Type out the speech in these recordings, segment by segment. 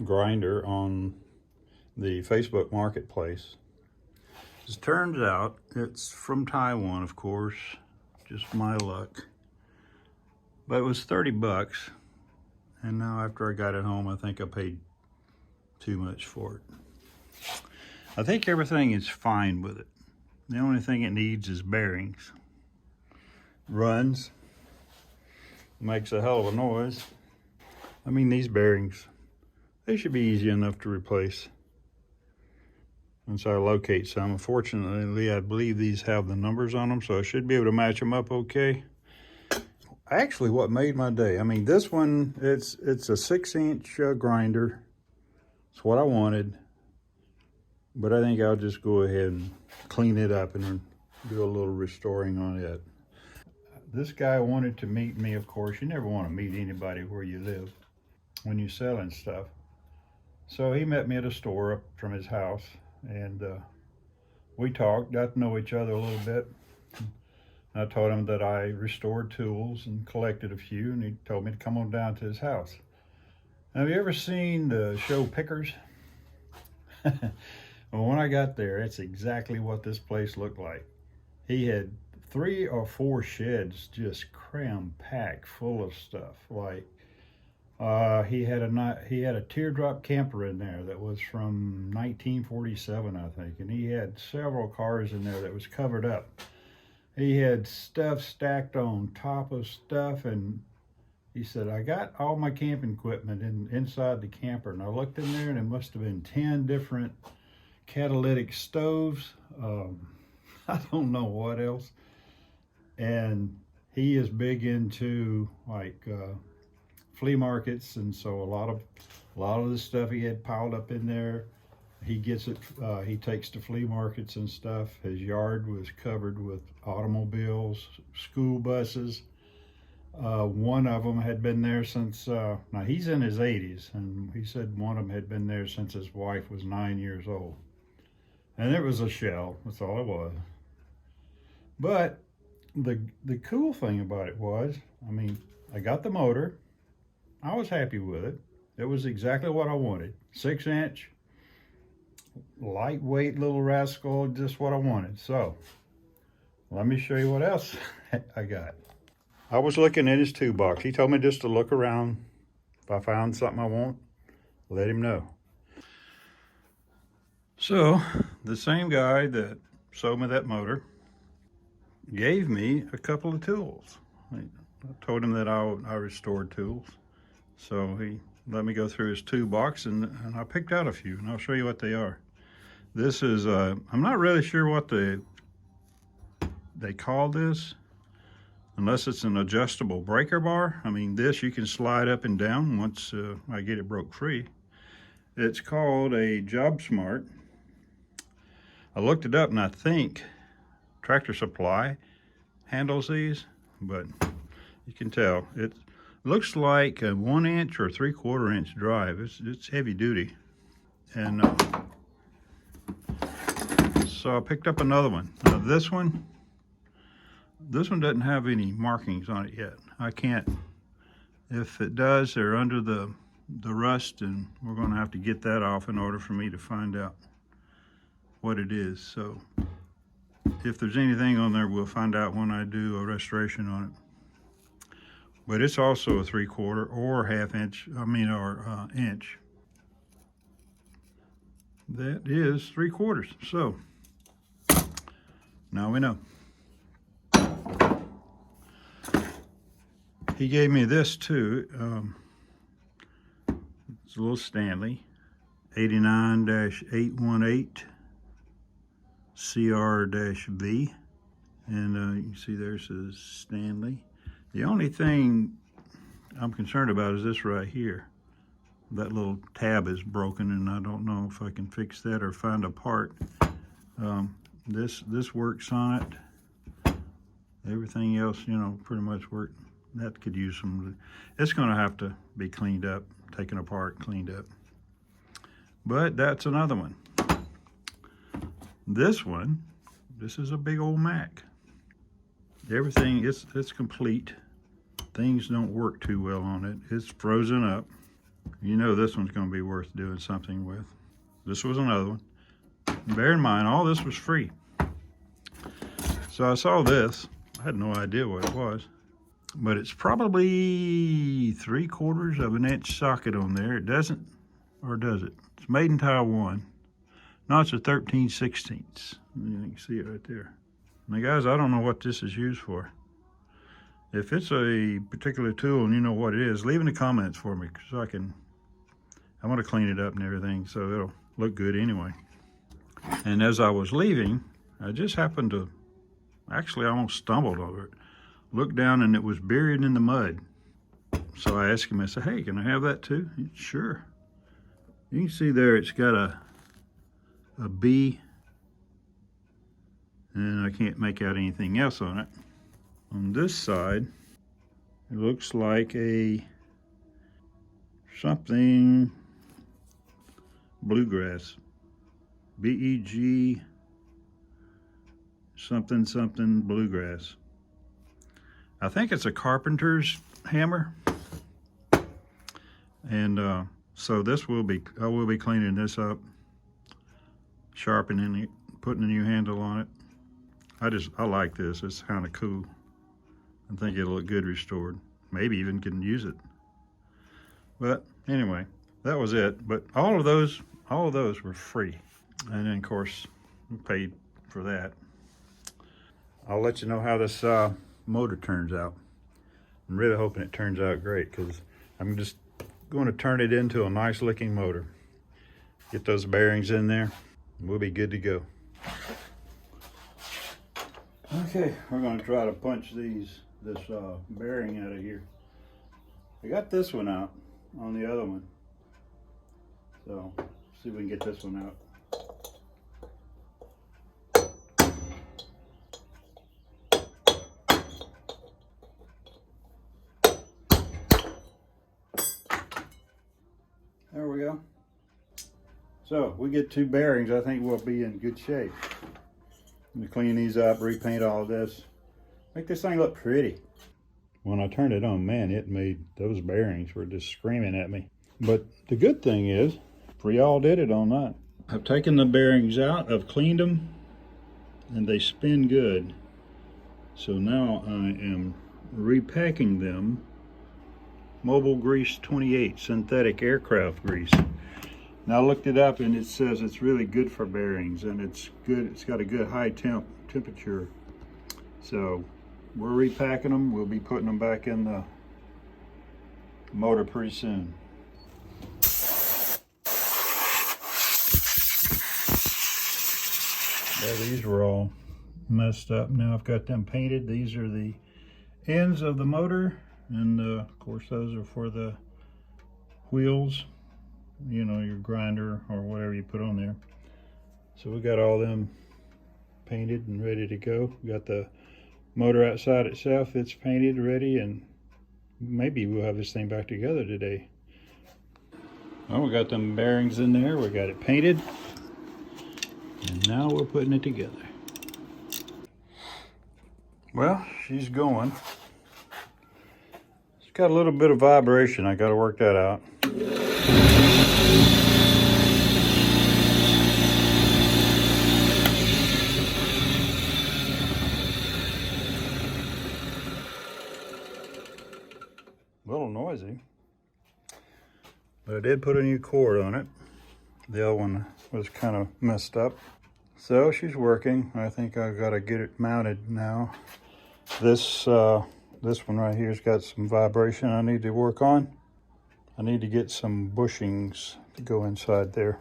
grinder on the Facebook Marketplace. As it turns out, it's from Taiwan, of course, just my luck. But it was 30 bucks, and now after I got it home, I think I paid too much for it. I think everything is fine with it. The only thing it needs is bearings. Runs, makes a hell of a noise. I mean, these bearings, they should be easy enough to replace once I locate some. Unfortunately, I believe these have the numbers on them, so I should be able to match them up okay. Actually, what made my day, I mean, this one, it's a 6-inch grinder. It's what I wanted, but I think I'll just go ahead and clean it up and do a little restoring on it. This guy wanted to meet me. Of course, you never want to meet anybody where you live when you're selling stuff. So he met me at a store up from his house, and we talked, got to know each other a little bit. I told him that I restored tools and collected a few, and he told me to come on down to his house. Have you ever seen the show Pickers? Well, when I got there, it's exactly what this place looked like. He had 3 or 4 sheds just cram-packed full of stuff. Like he had a teardrop camper in there that was from 1947, I think, and he had several cars in there that was covered up. He had stuff stacked on top of stuff, and he said, I got all my camping equipment inside the camper. And I looked in there, and it must have been 10 different catalytic stoves. I don't know what else. And he is big into like flea markets, and so a lot of the stuff he had piled up in there, he gets it. He takes to flea markets and stuff. His yard was covered with automobiles, school buses. One of them had been there since, now he's in his 80s, and he said one of them had been there since his wife was 9 years old. And it was a shell, that's all it was. But the cool thing about it was, I mean, I got the motor. I was happy with it. It was exactly what I wanted. 6-inch, lightweight little rascal, just what I wanted. So, let me show you what else I got. I was looking in his toolbox. He told me just to look around. If I found something I want, let him know. So, the same guy that sold me that motor gave me a couple of tools. I told him that I restored tools. So he let me go through his toolbox, and I picked out a few, and I'll show you what they are. This is, I'm not really sure what they call this, unless it's an adjustable breaker bar. I mean, this you can slide up and down once I get it broke free. It's called a Job Smart. I looked it up, and I think Tractor Supply handles these, but you can tell it looks like a 1-inch or 3/4 inch drive. It's heavy duty, and so I picked up another one. Now this one doesn't have any markings on it yet. I can't. If it does, they're under the rust, and we're going to have to get that off in order for me to find out what it is. So if there's anything on there, we'll find out when I do a restoration on it. But it's also a 3/4 or 1/2 inch, or inch. That is 3/4. So now we know. He gave me this too. It's a little Stanley, 89-818 CR-V, and you can see there it says Stanley. The only thing I'm concerned about is this right here. That little tab is broken, and I don't know if I can fix that or find a part. This works on it. Everything else, pretty much worked. That could use some. It's going to have to be cleaned up, taken apart, cleaned up. But that's another one. This one, this is a big old Mac. Everything, it's complete. Things don't work too well on it. It's frozen up. You know this one's going to be worth doing something with. This was another one. Bear in mind, all this was free. So I saw this. I had no idea what it was. But it's probably 3/4 of an inch socket on there. It doesn't, or does it? It's made in Taiwan. No, it's a 13/16. You can see it right there. Now guys, I don't know what this is used for. If it's a particular tool and you know what it is, leave in the comments for me, so I want to clean it up and everything so it'll look good anyway. And as I was leaving, I just happened to, actually I almost stumbled over it. Looked down and it was buried in the mud. So I asked him, I said, hey, can I have that too? He said, sure. You can see there it's got a B, and I can't make out anything else on it. On this side, it looks like a something bluegrass. B-E-G something something bluegrass. I think it's a carpenter's hammer. And so this will be, I will be cleaning this up, sharpening it, putting a new handle on it. I like this, it's kind of cool. I think it'll look good restored. Maybe even can use it. But anyway, that was it. But all of those were free. And then of course, we paid for that. I'll let you know how this motor turns out. I'm really hoping it turns out great, because I'm just going to turn it into a nice looking motor. Get those bearings in there, and we'll be good to go. Okay, we're going to try to punch this bearing out of here. I got this one out on the other one, so see if we can get this one out. There we go. So we get 2 bearings, I think we'll be in good shape. I'm gonna clean these up, repaint all of this, make this thing look pretty. When I turned it on, man, it made, those bearings were just screaming at me. But the good thing is, we all did it on that. I've taken the bearings out, I've cleaned them, and they spin good. So now I am repacking them. Mobile Grease 28 synthetic aircraft grease. Now I looked it up and it says it's really good for bearings, and it's good. It's got a good high temperature. So we're repacking them. We'll be putting them back in the motor pretty soon. Yeah, these were all messed up. Now I've got them painted. These are the ends of the motor. And of course those are for the wheels, you know, your grinder or whatever you put on there. So we got all them painted and ready to go. We got the motor outside itself, it's painted, ready, and maybe we'll have this thing back together today. Well, we got them bearings in there, we got it painted, and now we're putting it together. Well, she's going. Got a little bit of vibration, I got to work that out. A little noisy, but I did put a new cord on it. The other one was kind of messed up. So she's working. I think I've got to get it mounted now. This one right here's got some vibration I need to work on. I need to get some bushings to go inside there.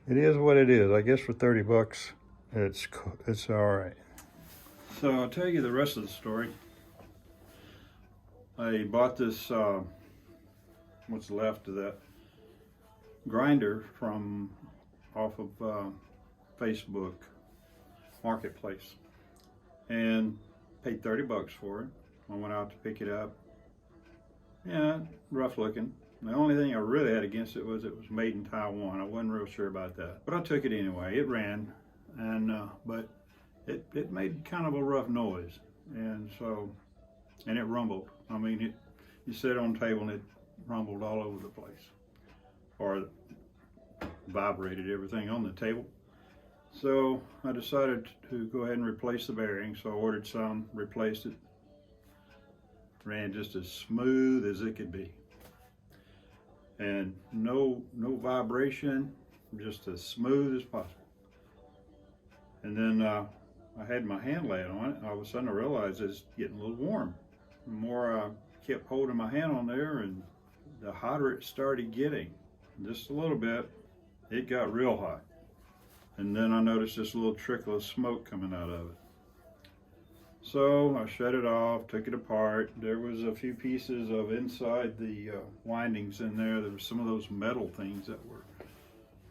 It is what it is. I guess for 30 bucks, it's all right. So I'll tell you the rest of the story. I bought this, what's left of that grinder from off of Facebook Marketplace, and paid 30 bucks for it. I went out to pick it up. Yeah, rough looking. The only thing I really had against it was made in Taiwan. I wasn't real sure about that, but I took it anyway. It ran, and but it made kind of a rough noise, and it rumbled. I mean, you sit on the table and it rumbled all over the place. or vibrated everything on the table. So I decided to go ahead and replace the bearing. So I ordered some, replaced it. Ran just as smooth as it could be. And no vibration, just as smooth as possible. And then I had my hand laid on it. All of a sudden I realized it's getting a little warm. The more I kept holding my hand on there, and the hotter it started getting, just a little bit, it got real hot. And then I noticed this little trickle of smoke coming out of it. So I shut it off, took it apart. There was a few pieces of inside the windings in there. There were some of those metal things that were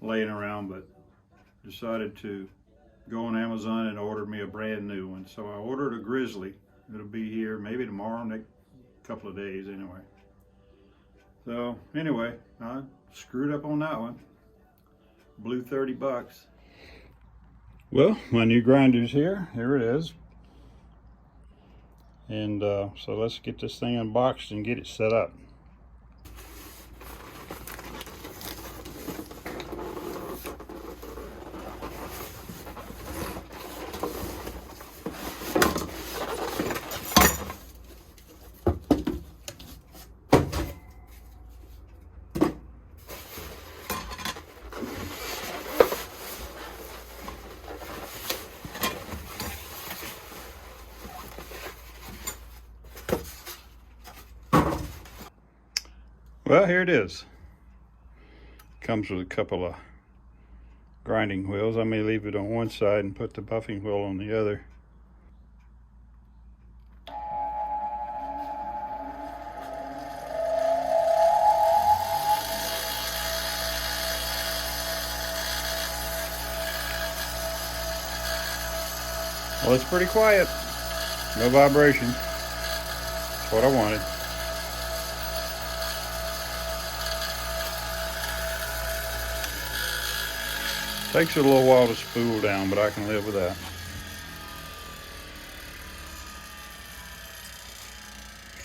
laying around, but decided to go on Amazon and order me a brand new one. So I ordered a Grizzly. It'll be here maybe tomorrow, next couple of days anyway. So anyway, I screwed up on that one. Blew 30 bucks. Well, my new grinder's here. Here it is. And so let's get this thing unboxed and get it set up. Well, here it is. Comes with a couple of grinding wheels. I may leave it on one side and put the buffing wheel on the other. Well, it's pretty quiet. No vibration. That's what I wanted. Takes it a little while to spool down, but I can live with that.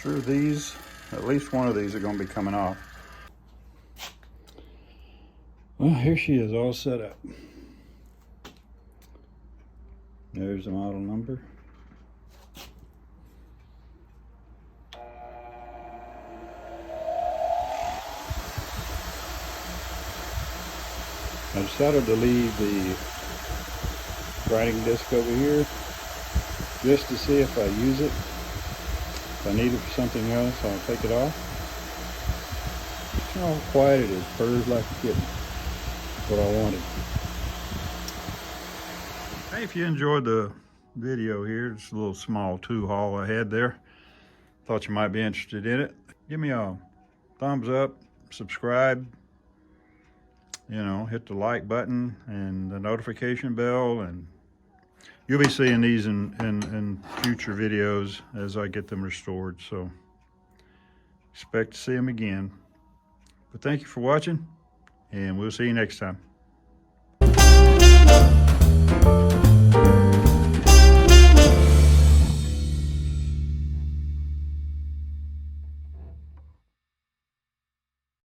Sure, these, at least one of these are going to be coming off. Well, here she is, all set up. There's the model number. I decided to leave the grinding disc over here just to see if I use it. If I need it for something else, I'll take it off. See how quiet it is, purrs like a kitten. That's what I wanted. Hey, if you enjoyed the video here, it's a little small 2-haul I had there. Thought you might be interested in it. Give me a thumbs up, subscribe. You know, hit the like button and the notification bell, and you'll be seeing these in future videos as I get them restored. So expect to see them again. But thank you for watching, and we'll see you next time.